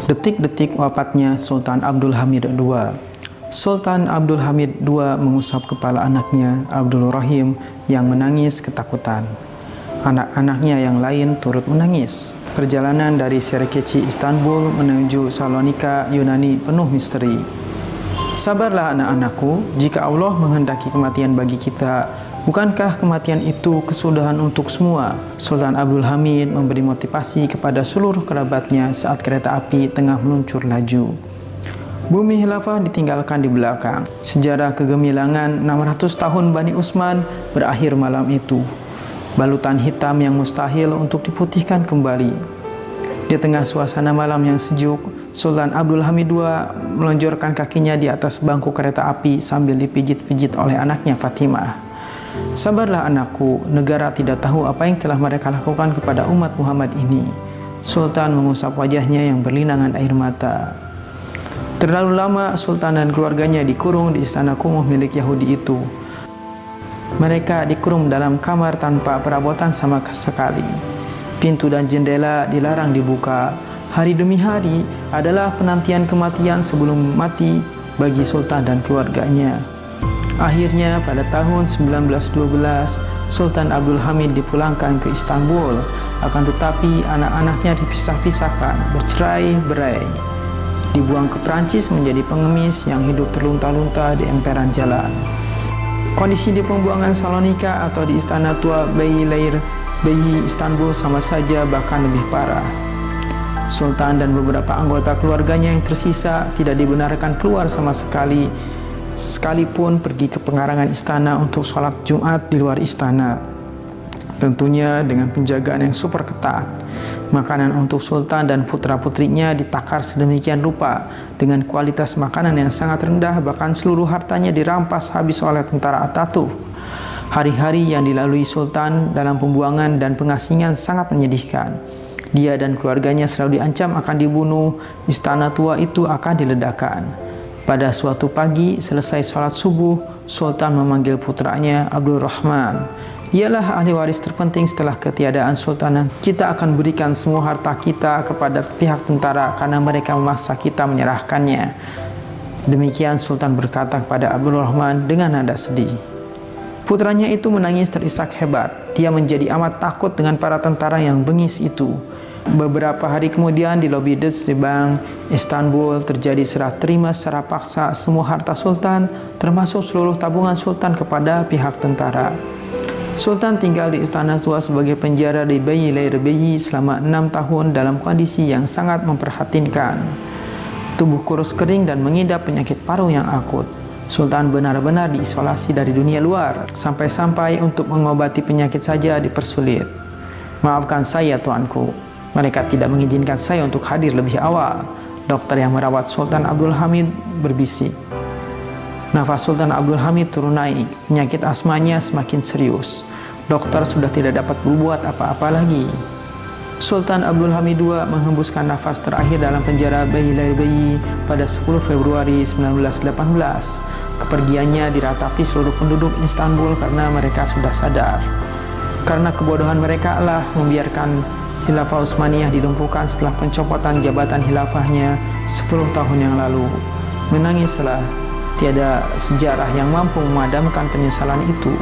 Detik-detik wafatnya Sultan Abdul Hamid II. Sultan Abdul Hamid II mengusap kepala anaknya Abdul Rahim yang menangis ketakutan. Anak-anaknya yang lain turut menangis. Perjalanan dari Serikeci Istanbul menuju Salonika Yunani penuh misteri. Sabarlah anak-anakku, jika Allah menghendaki kematian bagi kita, bukankah kematian itu kesudahan untuk semua? Sultan Abdul Hamid memberi motivasi kepada seluruh kerabatnya saat kereta api tengah meluncur laju. Bumi khilafah ditinggalkan di belakang. Sejarah kegemilangan 600 tahun Bani Utsman berakhir malam itu. Balutan hitam yang mustahil untuk diputihkan kembali. Di tengah suasana malam yang sejuk, Sultan Abdul Hamid II melonjorkan kakinya di atas bangku kereta api sambil dipijit-pijit oleh anaknya Fatimah. Sabarlah anakku, negara tidak tahu apa yang telah mereka lakukan kepada umat Muhammad ini. Sultan mengusap wajahnya yang berlinangan air mata. Terlalu lama Sultan dan keluarganya dikurung di istana kumuh milik Yahudi itu. Mereka dikurung dalam kamar tanpa perabotan sama sekali. Pintu dan jendela dilarang dibuka. Hari demi hari adalah penantian kematian sebelum mati bagi Sultan dan keluarganya. Akhirnya pada tahun 1912, Sultan Abdul Hamid dipulangkan ke Istanbul. Akan tetapi anak-anaknya dipisah-pisahkan, bercerai-berai. Dibuang ke Prancis menjadi pengemis yang hidup terlunta-lunta di emperan jalan. Kondisi di pembuangan Salonika atau di Istana Tua Beyleir Istanbul sama saja, bahkan lebih parah. Sultan dan beberapa anggota keluarganya yang tersisa tidak dibenarkan keluar sama sekali, sekalipun pergi ke pengarangan istana untuk sholat Jumat di luar istana. Tentunya dengan penjagaan yang super ketat. Makanan untuk Sultan dan putra-putrinya ditakar sedemikian rupa dengan kualitas makanan yang sangat rendah, bahkan seluruh hartanya dirampas habis oleh tentara Atatürk. Hari-hari yang dilalui Sultan dalam pembuangan dan pengasingan sangat menyedihkan. Dia dan keluarganya selalu diancam akan dibunuh, istana tua itu akan diledakkan. Pada suatu pagi, selesai sholat subuh, Sultan memanggil putranya Abdul Rahman. Ialah ahli waris terpenting setelah ketiadaan Sultan. Kita akan berikan semua harta kita kepada pihak tentara karena mereka memaksa kita menyerahkannya. Demikian Sultan berkata kepada Abdul Rahman dengan nada sedih. Putranya itu menangis terisak hebat. Dia menjadi amat takut dengan para tentara yang bengis itu. Beberapa hari kemudian di lobi Bank Istanbul terjadi serah terima secara paksa semua harta Sultan, termasuk seluruh tabungan Sultan kepada pihak tentara. Sultan tinggal di istana tua sebagai penjara di Beyleir selama 6 tahun dalam kondisi yang sangat memprihatinkan. Tubuh kurus kering dan mengidap penyakit paru yang akut. Sultan benar-benar diisolasi dari dunia luar, sampai-sampai untuk mengobati penyakit saja dipersulit. Maafkan saya, tuanku. Mereka tidak mengizinkan saya untuk hadir lebih awal. Dokter yang merawat Sultan Abdul Hamid berbisik. Nafas Sultan Abdul Hamid turun naik. Penyakit asmanya semakin serius. Dokter sudah tidak dapat berbuat apa-apa lagi. Sultan Abdul Hamid II menghembuskan nafas terakhir dalam penjara Beyleir pada 10 Februari 1918. Kepergiannya diratapi seluruh penduduk Istanbul karena mereka sudah sadar. Karena kebodohan mereka lah membiarkan Khilafah Utsmaniyah dilumpuhkan setelah pencopotan jabatan khilafahnya 10 tahun yang lalu. Menangislah, tiada sejarah yang mampu memadamkan penyesalan itu.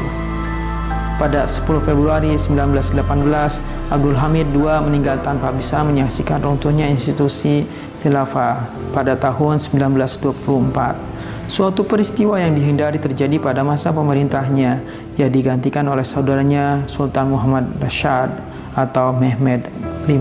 Pada 10 Februari 1918, Abdul Hamid II meninggal tanpa bisa menyaksikan runtuhnya institusi khilafah pada tahun 1924. Suatu peristiwa yang dihindari terjadi pada masa pemerintahnya, yang digantikan oleh saudaranya Sultan Muhammad Rashad atau Mehmed V.